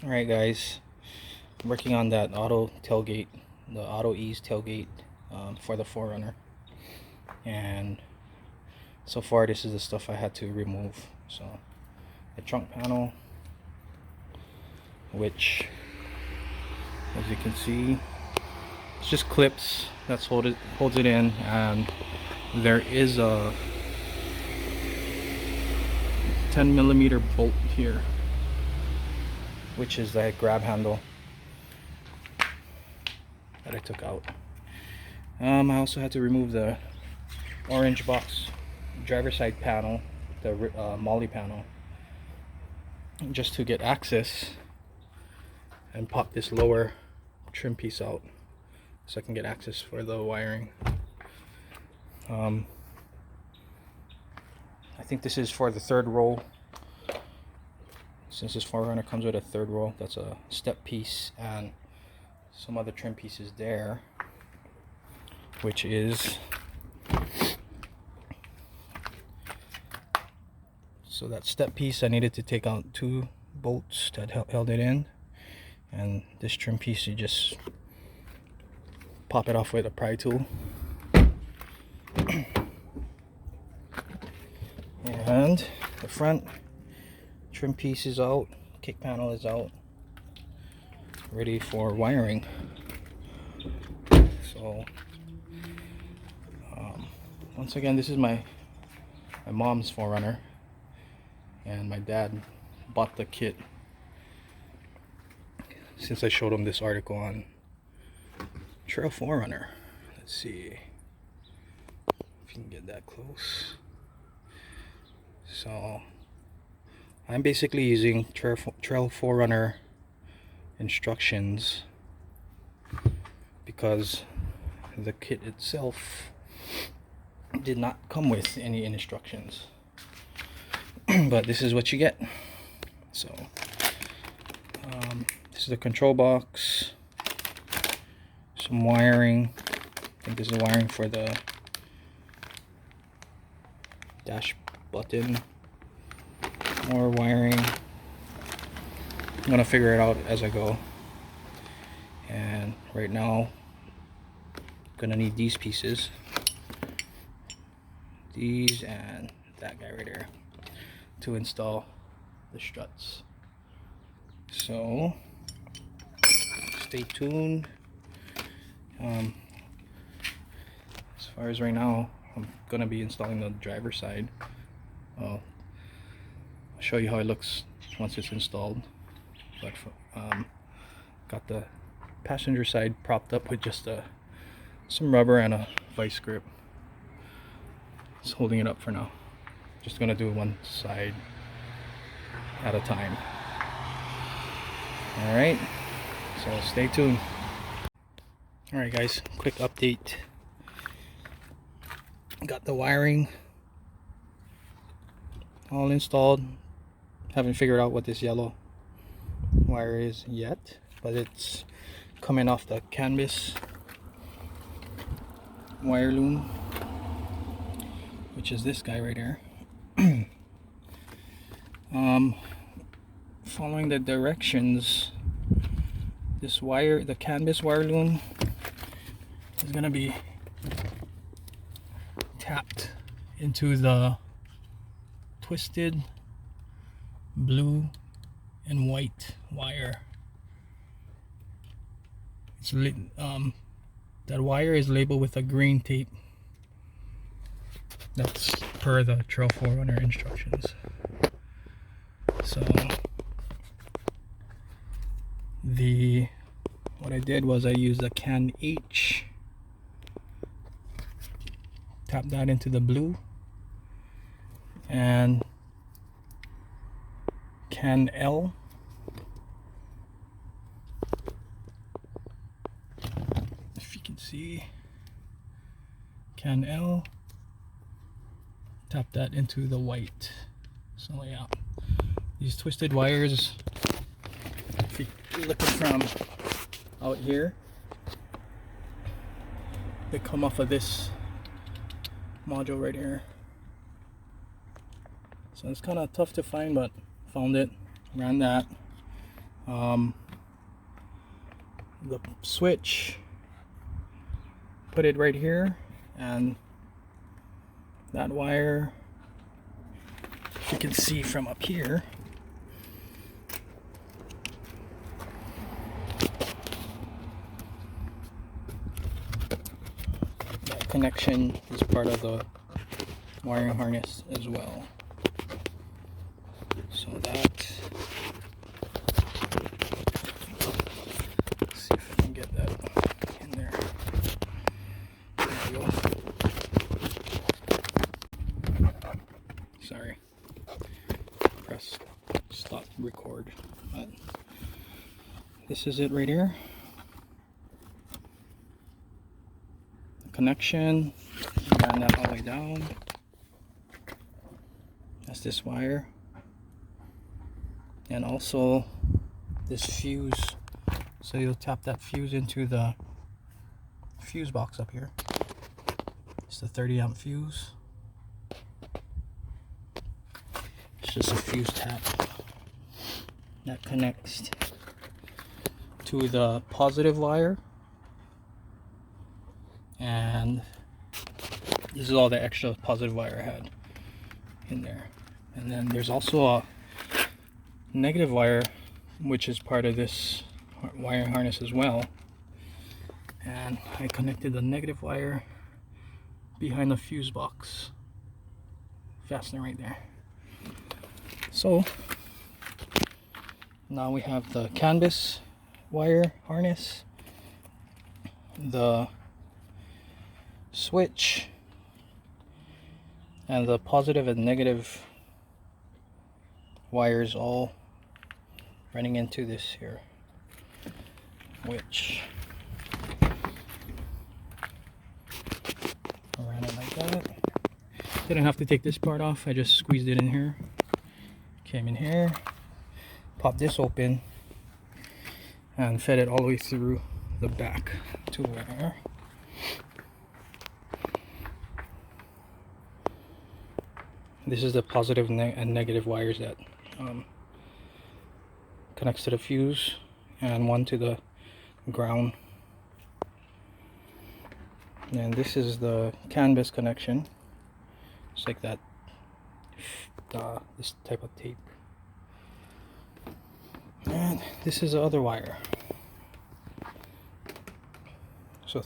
Alright guys, I'm working on that auto tailgate, the auto ease tailgate for the 4runner, and so far this is the stuff I had to remove. So the trunk panel, which as you can see it's just clips that's holds it in, and there is a 10mm bolt here, which is that grab handle that I took out. I also had to remove the orange box driver side panel, the molly panel, just to get access, and pop this lower trim piece out so I can get access for the wiring. I think this is for the third roll. Since this 4runner comes with a third roll, that's a step piece and some other trim pieces there, which is so that step piece I needed to take out 2 bolts that held it in, and this trim piece you just pop it off with a pry tool. And the front trim piece is out, kick panel is out, ready for wiring. So once again, this is my mom's 4runner, and my dad bought the kit since I showed him this article on Trail 4runner. Let's see if you can get that close. So I'm basically using Trail 4runner instructions because the kit itself did not come with any instructions. But this is what you get. So this is the control box, some wiring. I think this is wiring for the dash button, more wiring. I'm gonna figure it out as I go, and right now I'm gonna need these pieces, these and that guy right there, to install the struts. So stay tuned. As far as right now, I'm gonna be installing the driver's side. I'll show you how it looks once it's installed. But got the passenger side propped up with just some rubber and a vice grip. It's holding it up for now. Just gonna do one side at a time. Alright, so stay tuned. Alright guys, quick update. Got the wiring all installed. Haven't figured out what this yellow wire is yet, but it's coming off the canvas wire loom, which is this guy right here. Following the directions, this wire, the canvas wire loom, is gonna be tapped into the twisted blue and white wire. It's that wire is labeled with a green tape. That's per the Trail 4runner instructions. So what I did was I used a can H, tap that into the blue, and can L, if you can see, can L, tap that into the white. So yeah, these twisted wires, if you're looking from out here, they come off of this module right here. So it's kind of tough to find, but found it, ran that. the switch, put it right here, and that wire, if you can see from up here, that connection is part of the wiring harness as well. So that, let's see if I can get that in there. There we go. Sorry, press stop record, but this is it right here. The connection, and that all the way down. That's this wire, and also this fuse. So you'll tap that fuse into the fuse box up here. It's the 30 amp fuse. It's just a fuse tap that connects to the positive wire, and this is all the extra positive wire I had in there. And then there's also a negative wire, which is part of this wiring harness as well, and I connected the negative wire behind the fuse box fastener right there. So now we have the canvas wire harness, the switch, and the positive and negative wires all running into this here, which I ran it like that. Didn't have to take this part off, I just squeezed it in here. Came in here, popped this open, and fed it all the way through the back to where this is the positive and negative wires that connects to the fuse, and one to the ground. And this is the canvas connection. It's like that, this type of tape. And this is the other wire. So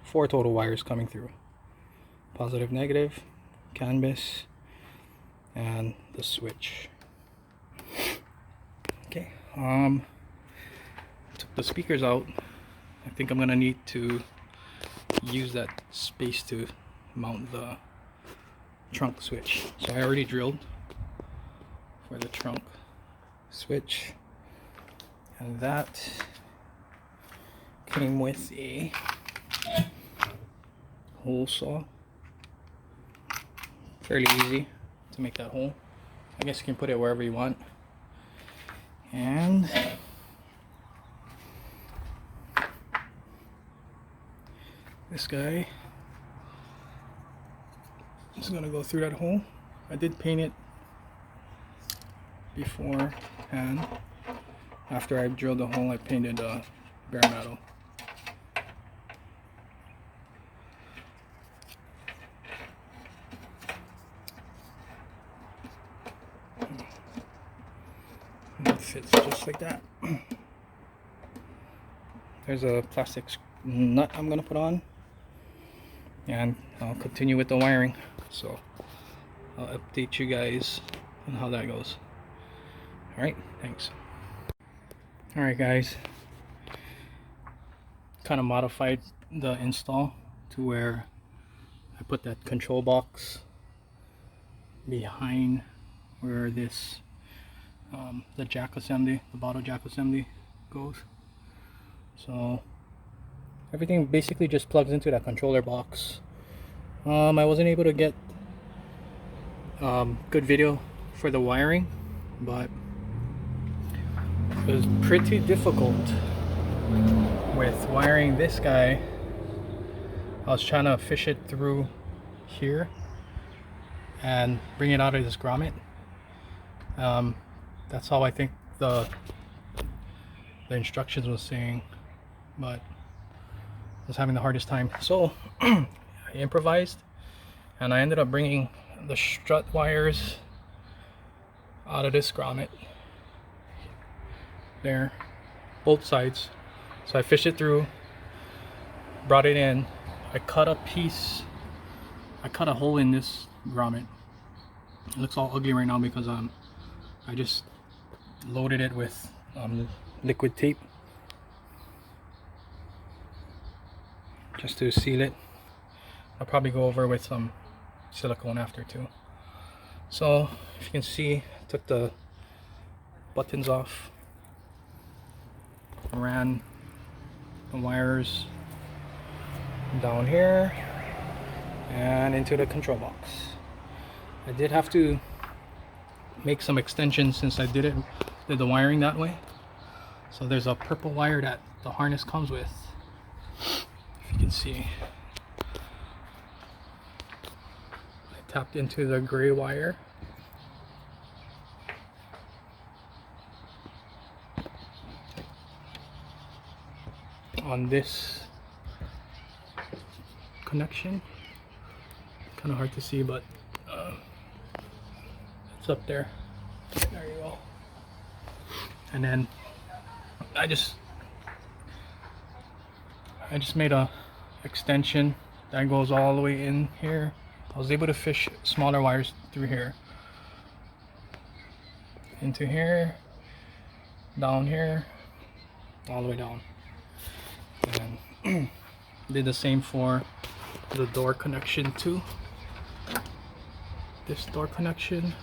four total wires coming through. Positive, negative, canvas, and the switch. Okay, took the speakers out. I think I'm gonna need to use that space to mount the trunk switch. So I already drilled for the trunk switch, and that came with a hole saw. Fairly easy to make that hole. I guess you can put it wherever you want. And this guy is gonna go through that hole. I did paint it beforehand. After I drilled the hole, I painted bare metal. It fits just like that. There's a plastic nut I'm gonna put on, and I'll continue with the wiring. So I'll update you guys on how that goes. Alright, thanks. Alright guys, kind of modified the install to where I put that control box behind where this the jack assembly, the bottle jack assembly goes. So everything basically just plugs into that controller box. I wasn't able to get good video for the wiring, but it was pretty difficult with wiring this guy. I was trying to fish it through here and bring it out of this grommet. That's how I think the instructions was saying, but I was having the hardest time. So I improvised, and I ended up bringing the strut wires out of this grommet there, both sides. So I fished it through, brought it in. I cut a hole in this grommet. It looks all ugly right now because I just loaded it with liquid tape just to seal it. I'll probably go over with some silicone after too. So if you can see, I took the buttons off, ran the wires down here and into the control box. I did have to make some extensions since I did the wiring that way. So there's a purple wire that the harness comes with, if you can see. I tapped into the gray wire. On this connection, kind of hard to see, but it's up there. There you go. And then I just made a extension that goes all the way in here. I was able to fish smaller wires through here, into here, down here, all the way down. And did the same for the door connection too. This door connection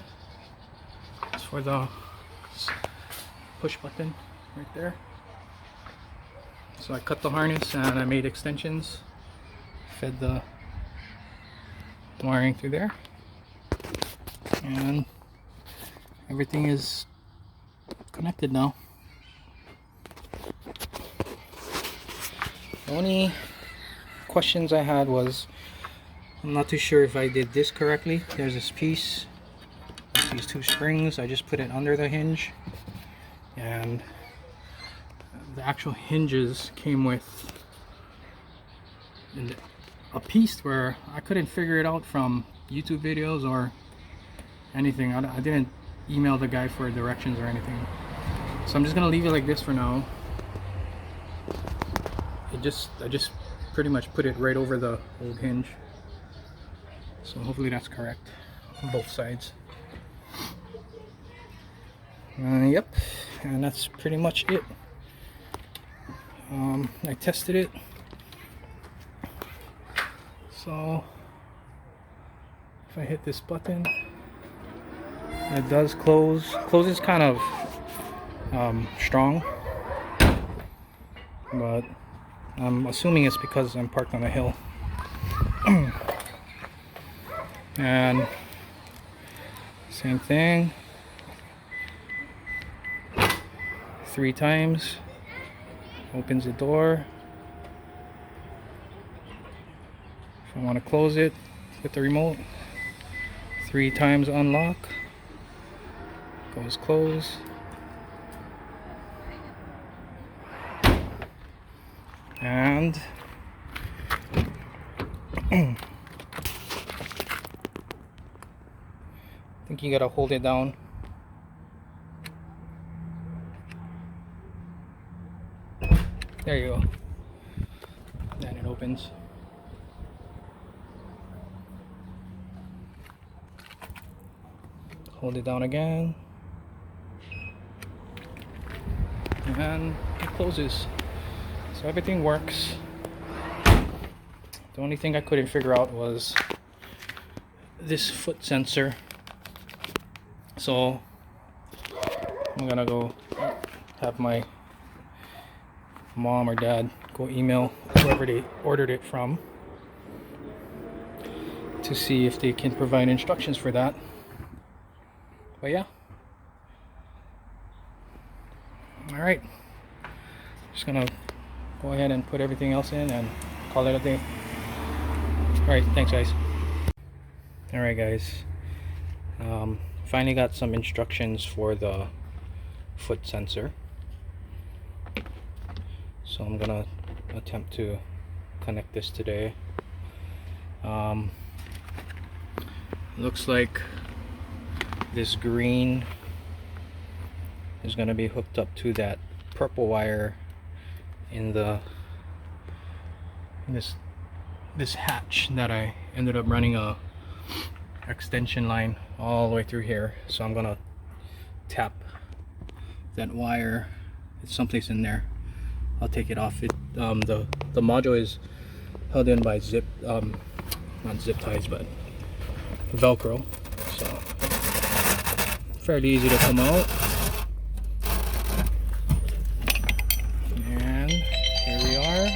is for the push button right there. So I cut the harness and I made extensions, fed the wiring through there, and everything is connected now. The only questions I had was, I'm not too sure if I did this correctly. There's this piece, these two springs, I just put it under the hinge, and the actual hinges came with a piece where I couldn't figure it out from YouTube videos or anything. I didn't email the guy for directions or anything, so I'm just gonna leave it like this for now. I just pretty much put it right over the old hinge, so hopefully that's correct on both sides. Yep, and that's pretty much it. I tested it, so if I hit this button, it does close. Closes kind of strong, but I'm assuming it's because I'm parked on a hill. And same thing, 3 times opens the door. If I want to close it with the remote, 3 times unlock, goes close. And I think you gotta hold it down. There you go. Then it opens. Hold it down again. And it closes. So everything works. The only thing I couldn't figure out was this foot sensor. So I'm gonna go have my mom or dad go email whoever they ordered it from to see if they can provide instructions for that. But yeah. Alright. Just gonna go ahead and put everything else in and call it a day. Alright, thanks guys. Alright guys. Finally got some instructions for the foot sensor. So I'm gonna attempt to connect this today. Looks like this green is gonna be hooked up to that purple wire in this hatch that I ended up running a extension line all the way through here. So I'm gonna tap that wire. It's someplace in there. I'll take it off. It the module is held in by zip, not zip ties, but Velcro. So fairly easy to come out. And here we are.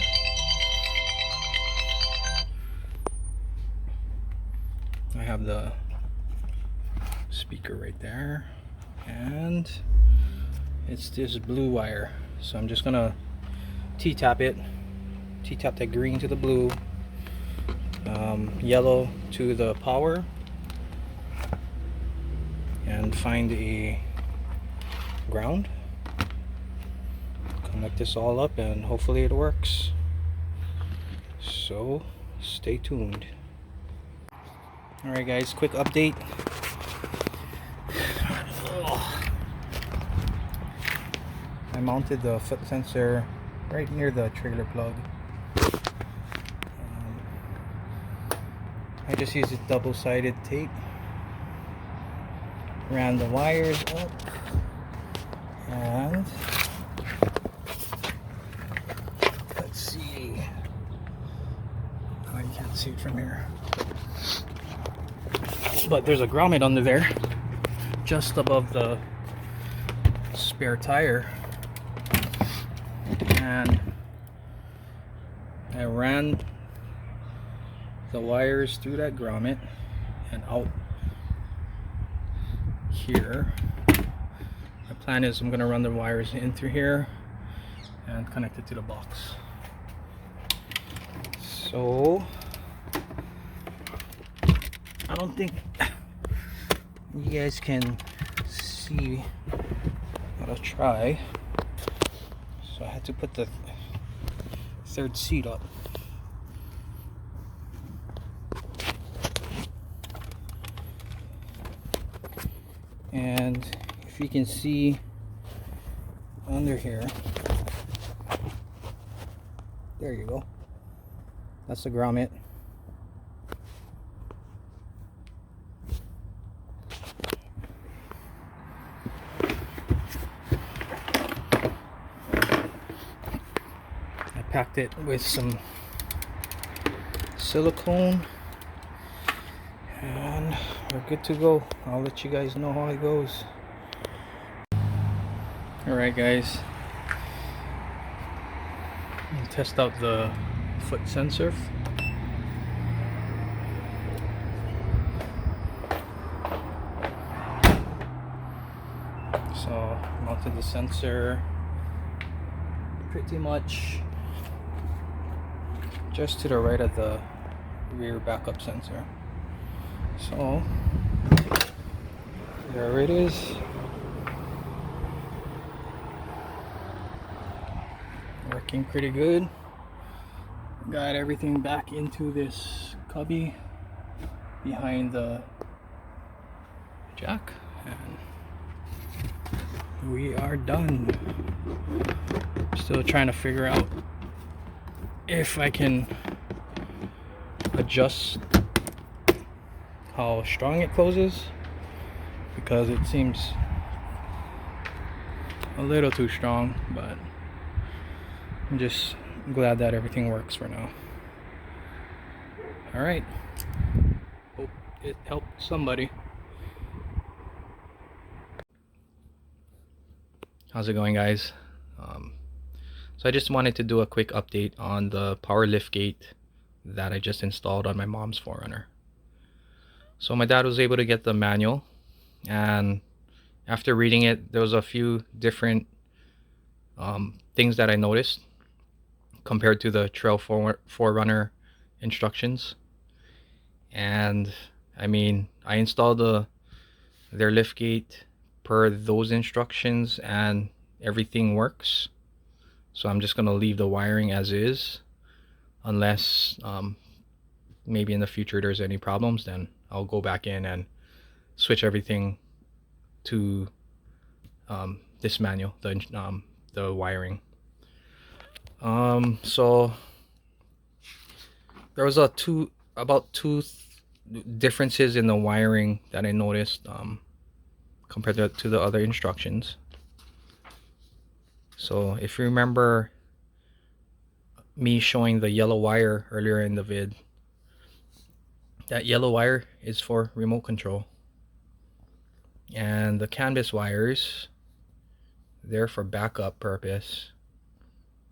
I have the speaker right there, and it's this blue wire. So I'm just gonna T-tap it, T-tap that green to the blue, yellow to the power, and find a ground. Connect this all up and hopefully it works. So stay tuned. Alright guys, quick update. I mounted the foot sensor right near the trailer plug. I just used a double-sided tape, ran the wires up, and let's see. Oh, you can't see it from here, but there's a grommet under there just above the spare tire, and I ran the wires through that grommet and out here. My plan is I'm gonna run the wires in through here and connect it to the box. So I don't think you guys can see, but I'll try. So I had to put the third seat up. And if you can see under here, there you go. That's the grommet. I packed it with some silicone. And we're good to go. I'll let you guys know how it goes. Alright guys, I'll test out the foot sensor. So mounted the sensor pretty much just to the right of the rear backup sensor. So there it is. Working pretty good. Got everything back into this cubby behind the jack, and we are done. Still trying to figure out if I can adjust how strong it closes, because it seems a little too strong, but I'm just glad that everything works for now. Alright, hope it helped somebody. How's it going guys? So I just wanted to do a quick update on the power liftgate that I just installed on my mom's 4runner. So my dad was able to get the manual, and after reading it, there was a few different things that I noticed compared to the Trail 4runner instructions. And I mean, I installed their liftgate per those instructions and everything works. So I'm just going to leave the wiring as is, unless maybe in the future there's any problems, then I'll go back in and switch everything to this manual, the wiring. So there was about two differences in the wiring that I noticed compared to the other instructions. So if you remember me showing the yellow wire earlier in the vid, that yellow wire is for remote control, and the canvas wires, they're for backup purpose,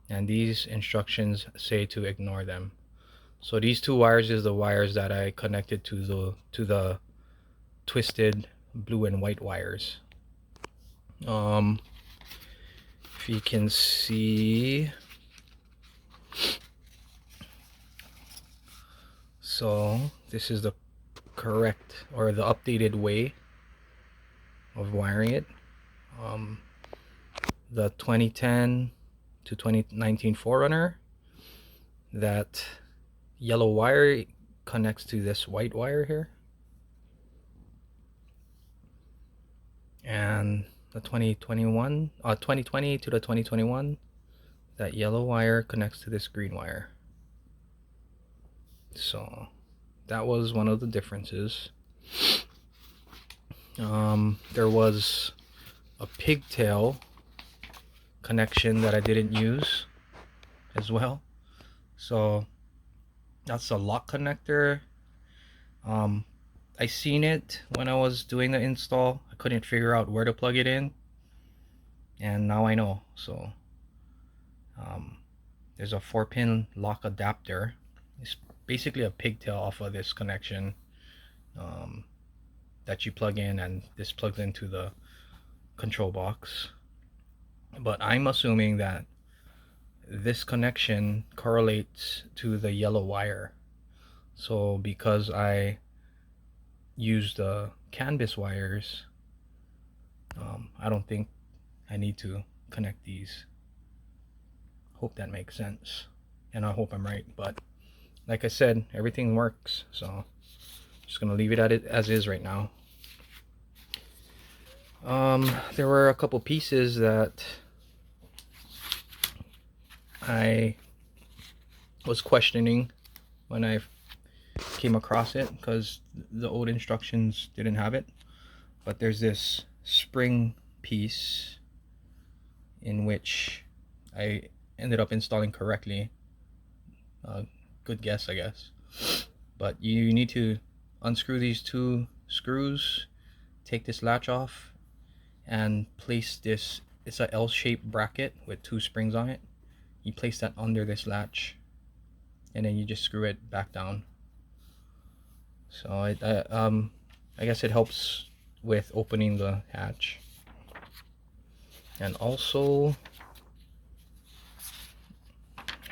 and these instructions say to ignore them. So these two wires is the wires that I connected to the twisted blue and white wires. If you can see, so this is the correct or the updated way of wiring it. The 2010 to 2019 4runner, that yellow wire connects to this white wire here, and the 2020 to the 2021, that yellow wire connects to this green wire. So that was one of the differences. There was a pigtail connection that I didn't use as well. So that's a lock connector. I seen it when I was doing the install. I couldn't figure out where to plug it in, and now I know. So there's a 4-pin lock adapter. It's basically a pigtail off of this connection that you plug in, and this plugs into the control box. But I'm assuming that this connection correlates to the yellow wire. So because I use the canvas wires, I don't think I need to connect these. Hope that makes sense, and I hope I'm right. But like I said, everything works, so I'm just gonna leave it at it as is right now. There were a couple pieces that I was questioning when I came across it, because the old instructions didn't have it. But there's this spring piece in which I ended up installing correctly. Good guess, I guess. But you need to unscrew these two screws, take this latch off, and place this. It's a L-shaped bracket with two springs on it. You place that under this latch, and then you just screw it back down. So I guess it helps with opening the hatch. And also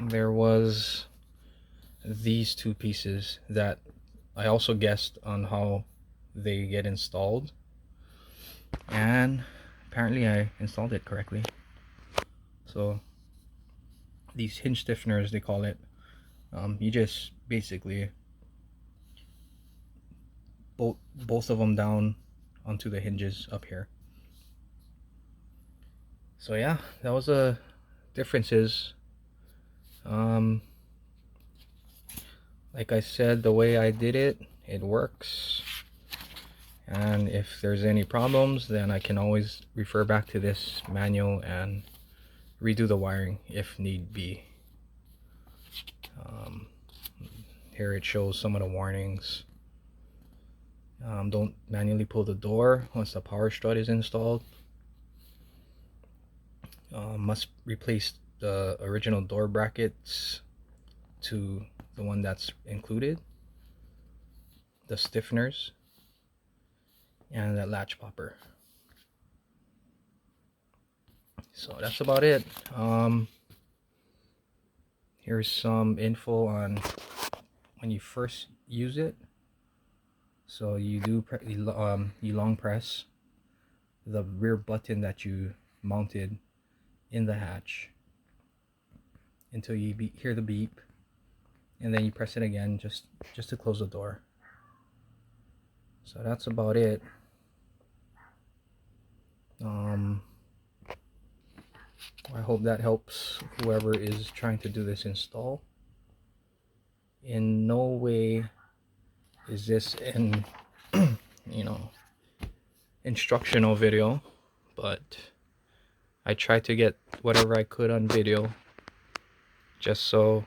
there was these two pieces that I also guessed on how they get installed, and apparently I installed it correctly. So these hinge stiffeners, they call it, you just basically bolt both of them down onto the hinges up here. So yeah, that was the differences. Like I said, the way I did it, it works. And if there's any problems, then I can always refer back to this manual and redo the wiring if need be. Here it shows some of the warnings. Don't manually pull the door once the power strut is installed. Must replace the original door brackets to the one that's included, the stiffeners, and that latch popper. So that's about it. Here's some info on when you first use it. So you do you long press the rear button that you mounted in the hatch until you hear the beep, and then you press it again just to close the door. So that's about it. I hope that helps whoever is trying to do this install. In no way is this an instructional video, but I tried to get whatever I could on video just so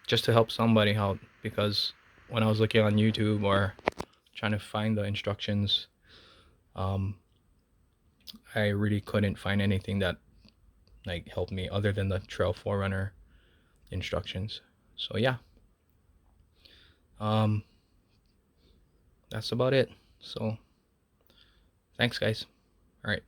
just to help somebody out, because when I was looking on YouTube or trying to find the instructions, I really couldn't find anything that like helped me other than the Trail 4runner instructions. So yeah, that's about it. So thanks guys. All right.